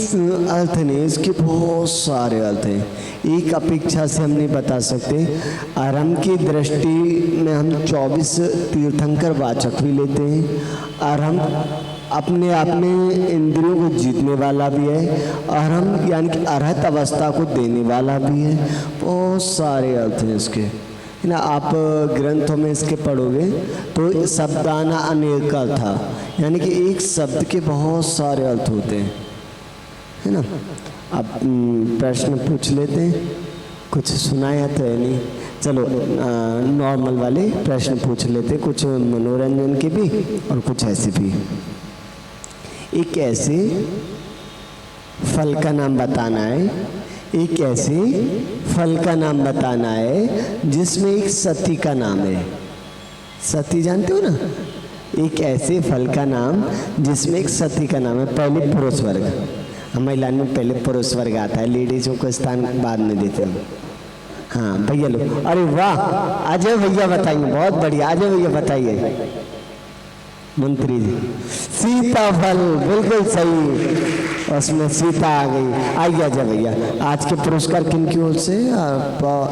अर्थ नहीं, इसके बहुत सारे अर्थ हैं, एक अपेक्षा से हम नहीं बता सकते। आरंभ की दृष्टि में हम 24 तीर्थंकर वाचक भी लेते हैं। आरंभ अपने आप में इंद्रियों को जीतने वाला भी है, आरंभ यानी कि अर्हत अवस्था को देने वाला भी है। बहुत सारे अर्थ हैं इसके, है ना। आप ग्रंथों में इसके पढ़ोगे तो शब्दाना अनेक था, यानी कि एक शब्द के बहुत सारे अर्थ होते हैं, है ना। अब प्रश्न पूछ लेते हैं, कुछ सुनाया तो है नहीं, चलो नॉर्मल वाले प्रश्न पूछ लेते, कुछ मनोरंजन के भी और कुछ ऐसे भी। एक ऐसे फल का नाम बताना है, एक ऐसे फल का नाम बताना है जिसमें एक सती का नाम है। सती जानते हो ना, एक ऐसे फल का नाम जिसमें एक सती का नाम है। पहले पुरुष वर्ग, महिला में पहले पुरुष वर्ग आता है, लेडीजों को स्थान बाद में देते हैं। हाँ भैया लोग, अरे वाह, अजय भैया बताइए, बहुत बढ़िया, अजय भैया बताइए। मंत्री जी, सीताफल, बिल्कुल सही, उसमें सीता आ गई। आइए अजय भैया, आज के पुरस्कार किन की ओर से?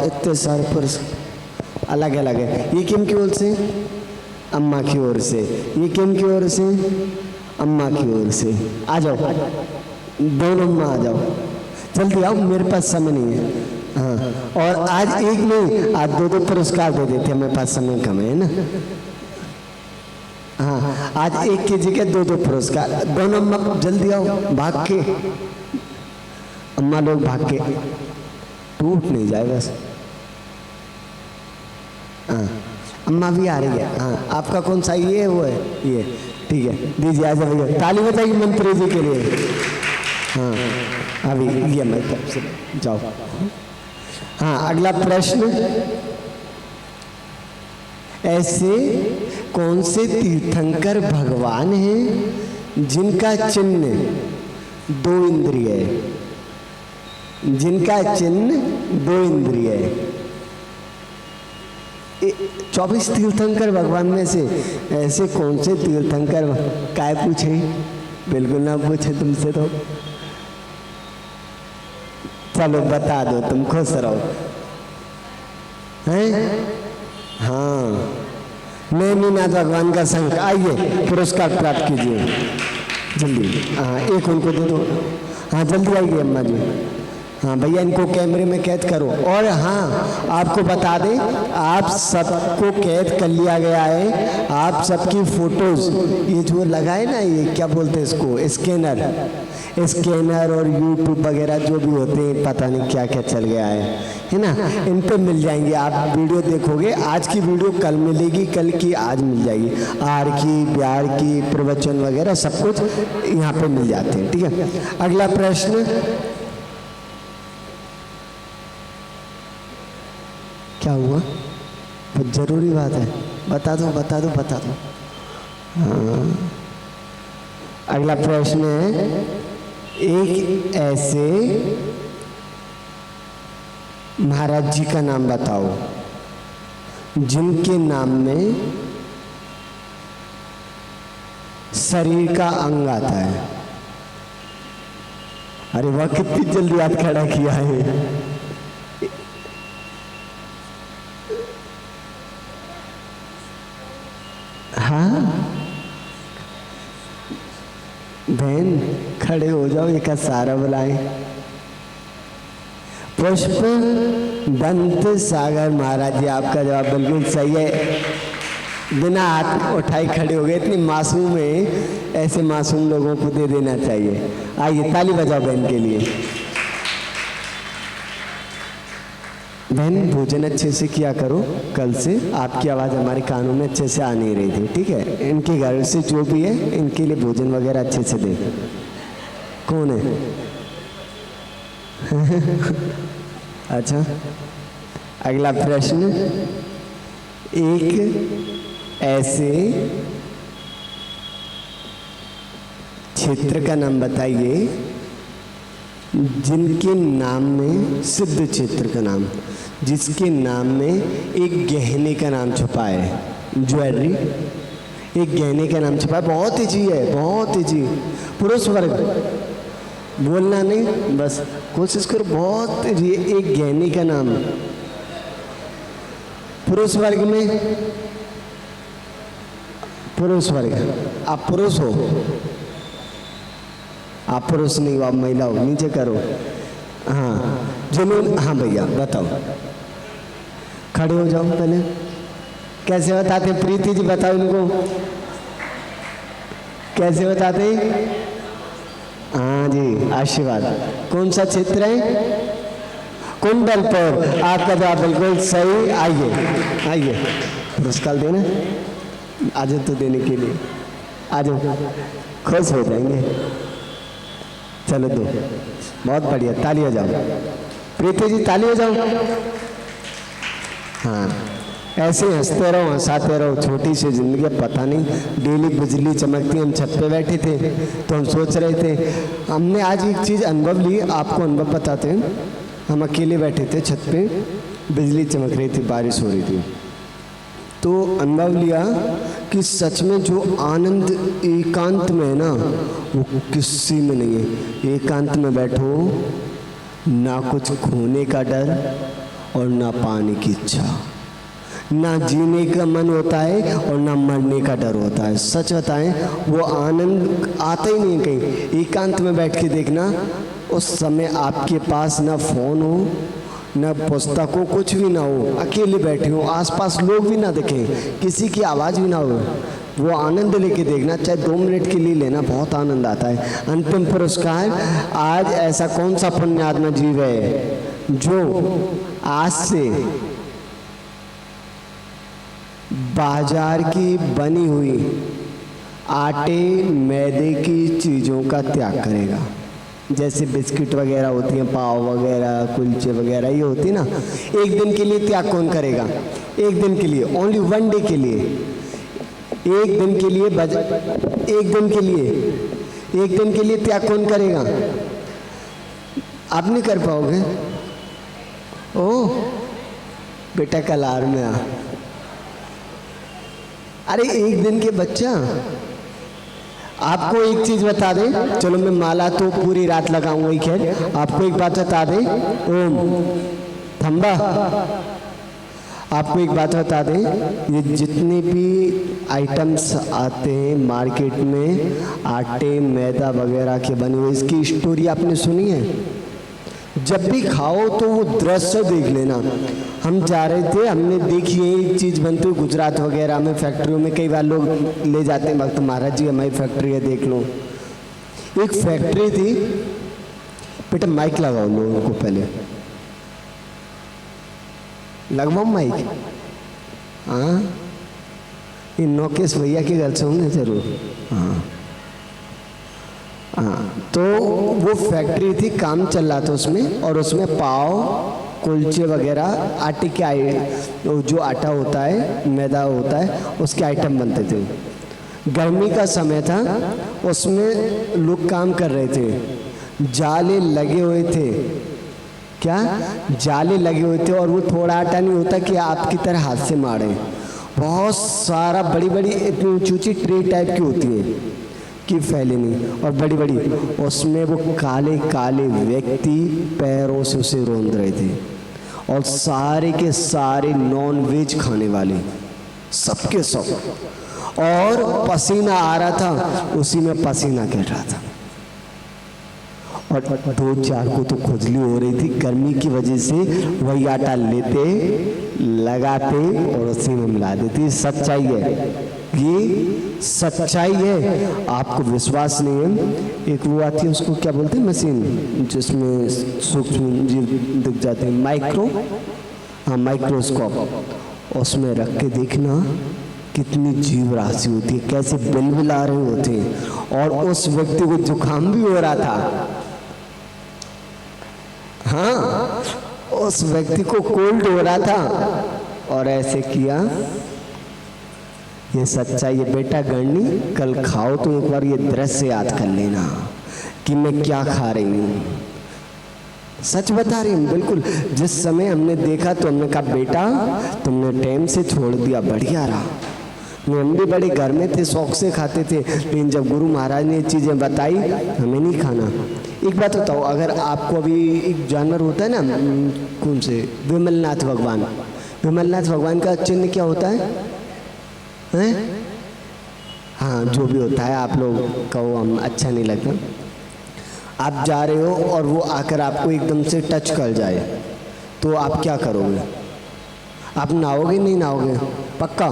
इतने सारे पुरस्कार अलग अलग है। ये किन की ओर से? अम्मा की ओर से। ये किन की ओर से? अम्मा की ओर से। आ जाओ दोनों अम्मा, आ जाओ, जल्दी आओ, मेरे पास समय नहीं है। हाँ, और आज एक नहीं, आज दो दो पुरस्कार दे देते, हमारे पास समय कम है ना। हाँ, आज एक की जगह दो दो पुरस्कार। दोनों अम्मा जल्दी आओ, भाग के, अम्मा लोग भाग के, टूट नहीं जाए बस। हाँ, अम्मा भी आ रही है। हाँ, आपका कौन सा? ये वो है, ये ठीक है, दीजिए। आ जाओ भैया, ताली बजाइए मंत्री जी के लिए। हाँ, अभी ये मैं तरफ से जाओ। हाँ, अगला प्रश्न, ऐसे कौन से तीर्थंकर भगवान हैं जिनका चिन्ह दो इंद्रिय है? जिनका चिन्ह दो इंद्रिय है। 24 तीर्थंकर भगवान में से ऐसे कौन से तीर्थंकर? काय पूछे? बिल्कुल ना पूछे तुमसे तो, चलो बता दो, तुम खुश रहो। हैं? हाँ, नैनीनाथ भगवान का संग। आइए पुरस्कार प्राप्त कीजिए जल्दी। हाँ, एक उनको दे दो। हाँ जल्दी आइए अम्मा जी। हाँ भैया, इनको कैमरे में कैद करो। और हाँ, आपको बता दें, आप सबको कैद कर लिया गया है। आप सबकी फोटोज, ये जो लगाए ना, ये क्या बोलते हैं इसको, स्कैनर, स्कैनर और यूट्यूब वगैरह जो भी होते हैं, पता नहीं क्या क्या चल गया है ना, इन पे मिल जाएंगे। आप वीडियो देखोगे, आज की वीडियो कल मिलेगी, कल की आज मिल जाएगी। आर की, ब्यार की, प्रवचन वगैरह सब कुछ यहाँ पे मिल जाते हैं। ठीक है, अगला प्रश्न, क्या हुआ? बहुत जरूरी बात है, बता दो बता दो बता दो। हाँ, अगला प्रश्न है, एक ऐसे महाराज जी का नाम बताओ जिनके नाम में शरीर का अंग आता है। अरे वाह, कितनी जल्दी हाथ खड़ा किया है। हाँ बहन, खड़े हो जाओ, एक सारा बुलाएं। पुष्प दंत सागर महाराज जी, आपका जवाब बिल्कुल सही है। बिना हाथ उठाए खड़े हो गए, इतनी मासूम है, ऐसे मासूम लोगों को दे देना चाहिए। आइए ताली बजाओ बहन के लिए। बहन, भोजन अच्छे से किया करो, कल से आपकी आवाज़ हमारे कानों में अच्छे से आ नहीं रही थी। ठीक है, इनके घर से जो भी है, इनके लिए भोजन वगैरह अच्छे से दे। कौन है? अच्छा, अगला प्रश्न, एक ऐसे क्षेत्र का नाम बताइए जिनके नाम में, सिद्ध क्षेत्र का नाम, जिसके नाम में एक गहने का नाम छुपा है। ज्वेलरी, एक गहने का नाम छुपा है। बहुत ईजी है, बहुत ईजी। पुरुष वर्ग, बोलना नहीं, बस कोशिश करो। बहुत ये एक ज्ञानी का नाम पुरुष वर्ग में, पुरुष वर्ग, आप पुरुष हो, आप पुरुष नहीं हो, आप महिला हो, नीचे करो। हाँ जुनून, हाँ भैया बताओ, खड़े हो जाओ पहले। कैसे बताते प्रीति जी, बताओ इनको कैसे बताते। हाँ जी, आशीर्वाद। कौन सा क्षेत्र है? कुंडलपुर। आपका जवाब बिल्कुल सही। आइए आइए, पुरस्कार देना, आज तो देने के लिए आ जाओ, खुश हो जाएंगे। चलो दो, बहुत बढ़िया, ताली हो जाओ। प्रीति जी ताली हो जाओ। हाँ ऐसे हंसते रहो, हंसाते रहो, छोटी सी जिंदगी है, पता नहीं। डेली बिजली चमकती, हम छत पे बैठे थे तो हम सोच रहे थे, हमने आज एक चीज़ अनुभव ली, आपको अनुभव बताते हैं। हम अकेले बैठे थे छत पे, बिजली चमक रही थी, बारिश हो रही थी, तो अनुभव लिया कि सच में जो आनंद एकांत में है ना, वो किसी में नहीं है। एकांत में बैठो, ना कुछ खोने का डर और ना पाने की इच्छा, ना जीने का मन होता है और ना मरने का डर होता है। सच बताएं, वो आनंद आता ही नहीं कहीं। एकांत में बैठ के देखना, उस समय आपके पास ना फोन हो, ना पुस्तक हो, कुछ भी ना हो, अकेले बैठे हो, आसपास लोग भी ना दिखें, किसी की आवाज़ भी ना हो, वो आनंद लेके देखना। चाहे 2 मिनट के लिए लेना, बहुत आनंद आता है। अंतिम पुरस्कार, आज ऐसा कौन सा पुण्यात्मा जीव है जो आज से बाजार की बनी हुई आटे मैदे की चीज़ों का त्याग करेगा। जैसे बिस्किट वगैरह होती हैं, पाव वगैरह, कुलचे वगैरह, ये होती ना, एक दिन के लिए त्याग कौन करेगा? एक दिन के लिए, ओनली 1 डे के लिए, एक दिन के लिए एक दिन के लिए, एक दिन के लिए त्याग कौन करेगा? आप नहीं कर पाओगे। ओह बेटा कलार में आ, अरे एक दिन के बच्चा, आपको एक चीज बता दें, चलो मैं माला तो पूरी रात लगाऊंगा ही, खैर आपको एक बात बता दें, ओम थंबा, आपको एक बात बता दें, ये जितने भी आइटम्स आते हैं मार्केट में आटे मैदा वगैरह के बने हुए, इसकी स्टोरी आपने सुनी है? जब भी खाओ तो वो दृश्य देख लेना। हम जा रहे थे, हमने देखी है एक चीज़ बनती हुई गुजरात वगैरह में, फैक्ट्रियों में, कई बार लोग ले जाते हैं वक्त, महाराज जी हमारी फैक्ट्री है देख लो। एक फैक्ट्री थी, बेटा माइक लगाओ लोगों को, पहले लगवाओ माइक। हाँ ये नौकेश भैया के घर से होंगे जरूर। हाँ हाँ, तो वो फैक्ट्री थी, काम चल रहा था उसमें, और उसमें पाव कुलचे वगैरह आटे के जो आटा होता है मैदा होता है उसके आइटम बनते थे। गर्मी का समय था, उसमें लोग काम कर रहे थे, जाले लगे हुए थे। क्या जाले लगे हुए थे, और वो थोड़ा आटा नहीं होता कि आपकी तरह हाथ से मारे, बहुत सारा बड़ी बड़ी इतनी ऊंची ऊंची ट्रे टाइप की होती है कि फैले नहीं, और बड़ी बड़ी, उसमें वो काले काले व्यक्ति पैरों से उसे रोंद रहे थे, और सारे के सारे नॉन वेज खाने वाले, सबके सब, और पसीना आ रहा था, उसी में पसीना गिर रहा था, और 2-4 को तो खुजली हो रही थी गर्मी की वजह से। वही आटा लेते लगाते और उसी में मिला देती। सच्चाई है, ये सच्चाई है, आपको विश्वास नहीं है। एक वो आती है, उसको क्या बोलते हैं, मशीन जिसमें सूक्ष्म जीव दिख जाते हैं, माइक्रो, हाँ माइक्रोस्कोप, उसमें रख के देखना कितनी जीव राशि होती है, कैसे बिलबिला रहे होते हैं। और उस व्यक्ति को जुकाम भी हो रहा था, हाँ उस व्यक्ति को कोल्ड हो रहा था, और ऐसे किया। ये सच्चाई है बेटा गणनी, कल खाओ तो एक बार ये दृश्य याद कर लेना कि मैं क्या खा रही हूँ। सच बता रही हूँ बिल्कुल। जिस समय हमने देखा तो हमने कहा बेटा तुमने टाइम से छोड़ दिया, बढ़िया रहा। हम भी बड़े घर में थे, शौक से खाते थे, लेकिन जब गुरु महाराज ने चीज़ें बताई, हमें नहीं खाना। एक बात बताओ, अगर आपको अभी एक जानवर होता है ना, कौन से, विमलनाथ भगवान, विमलनाथ भगवान का चिन्ह क्या होता है? हैं? हाँ, जो भी होता है, आप लोग कहो, हम अच्छा नहीं लगता। आप जा रहे हो और वो आकर आपको एकदम से टच कर जाए तो आप क्या करोगे? आप नहाओगे? नहीं नहाओगे? पक्का?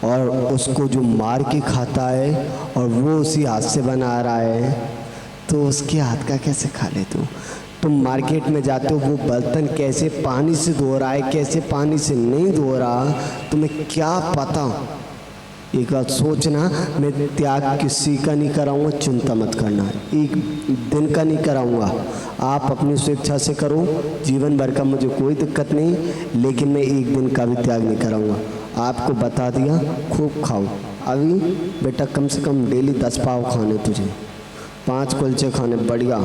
और उसको जो मार के खाता है और वो उसी हाथ से बना रहा है, तो उसके हाथ का कैसे खा लेते हो? तुम मार्केट में जाते हो, वो बर्तन कैसे पानी से धो रहा है, कैसे पानी से नहीं धो रहा, तुम्हें क्या पता? एक बात सोचना, मैं त्याग किसी का नहीं कराऊंगा, चिंता मत करना, एक दिन का नहीं कराऊंगा। आप अपनी स्वेच्छा से करो, जीवन भर का मुझे कोई दिक्कत नहीं, लेकिन मैं एक दिन का भी त्याग नहीं कराऊंगा। आपको बता दिया, खूब खाओ। अभी बेटा कम से कम डेली 10 पाव खाने, तुझे 5 कुलचे खाने, बढ़िया।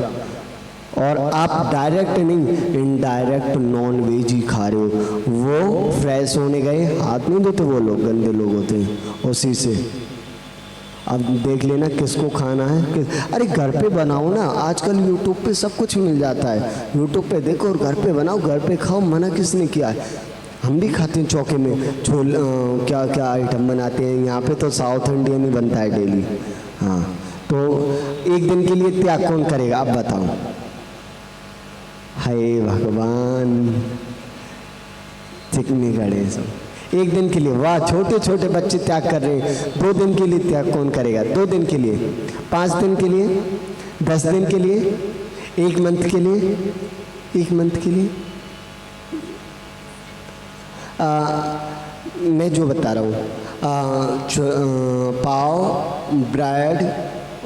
और आप डायरेक्ट नहीं, इनडायरेक्ट नॉन वेज ही खा रहे हो। वो फ्रेश होने गए, हाथ नहीं धोते वो लोग, गंदे लोग होते हैं, उसी से। अब देख लेना किसको खाना है अरे घर पे बनाओ ना, आजकल यूट्यूब पे सब कुछ मिल जाता है। यूट्यूब पे देखो और घर पे बनाओ, घर पे खाओ, मना किसने किया है? हम भी खाते हैं चौके में, छोल क्या क्या आइटम बनाते हैं। यहाँ पे तो साउथ इंडियन ही बनता है डेली। हाँ, तो एक दिन के लिए त्याग कौन करेगा, आप बताओ? हाय भगवान, चिकनी गड़े सब एक दिन के लिए। वाह, छोटे छोटे बच्चे त्याग कर रहे हैं। 2 दिन के लिए त्याग कौन करेगा? 2 दिन के लिए, 5 दिन के लिए, 10 दिन के लिए, 1 मंथ के लिए, 1 मंथ के लिए। मैं जो बता रहा हूँ, पाव, ब्रेड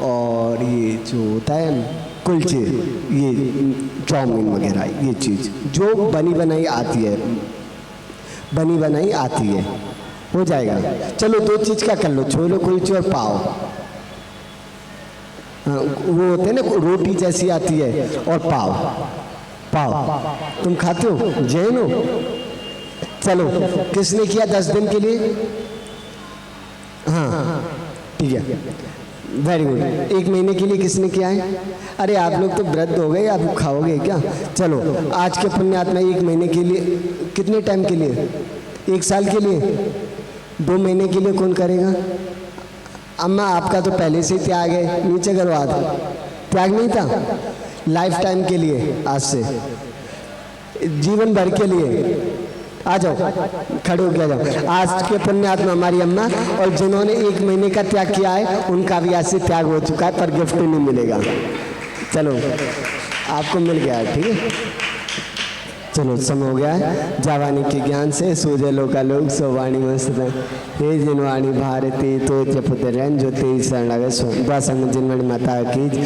और ये जो होता है कुलचे, ये चाउमीन वगैरह, ये चीज़ जो बनी बनाई आती है, बनी बनाई आती है, हो जाएगा। चलो 2 चीज़ का कर लो, छोले कुलचे और पाव। वो होते हैं ना, रोटी जैसी आती है, और पाव। पाव तुम खाते हो? जैन हो? चलो, किसने किया 10 दिन के लिए? हाँ ठीक है, वेरी गुड। 1 महीने के लिए किसने किया है? अरे आप लोग तो वृद्ध हो गए, आप खाओगे क्या? चलो, आज के पुण्यात्मा 1 महीने के लिए, कितने टाइम के लिए? 1 साल के लिए? 2 महीने के लिए कौन करेगा? अम्मा आपका तो पहले से ही त्याग है, नीचे करो हाथ। त्याग नहीं था, लाइफ टाइम के लिए, आज से जीवन भर के लिए। आ जाओ, खड़े हो गया जाओ। आज के पुण्यात्मा हमारी अम्मा, और जिन्होंने 1 महीने का त्याग किया है उनका भी आज से त्याग हो चुका है, पर गिफ्ट नहीं मिलेगा। चलो, आपको मिल गया है, ठीक है। चलो, समय हो गया है। जावानी के ज्ञान से सूझे लोका लोक, सोवाणी मस्त हे जिनवाणी भारती तो जपुत रैन जो तेई शरण जिनवाणी माता की।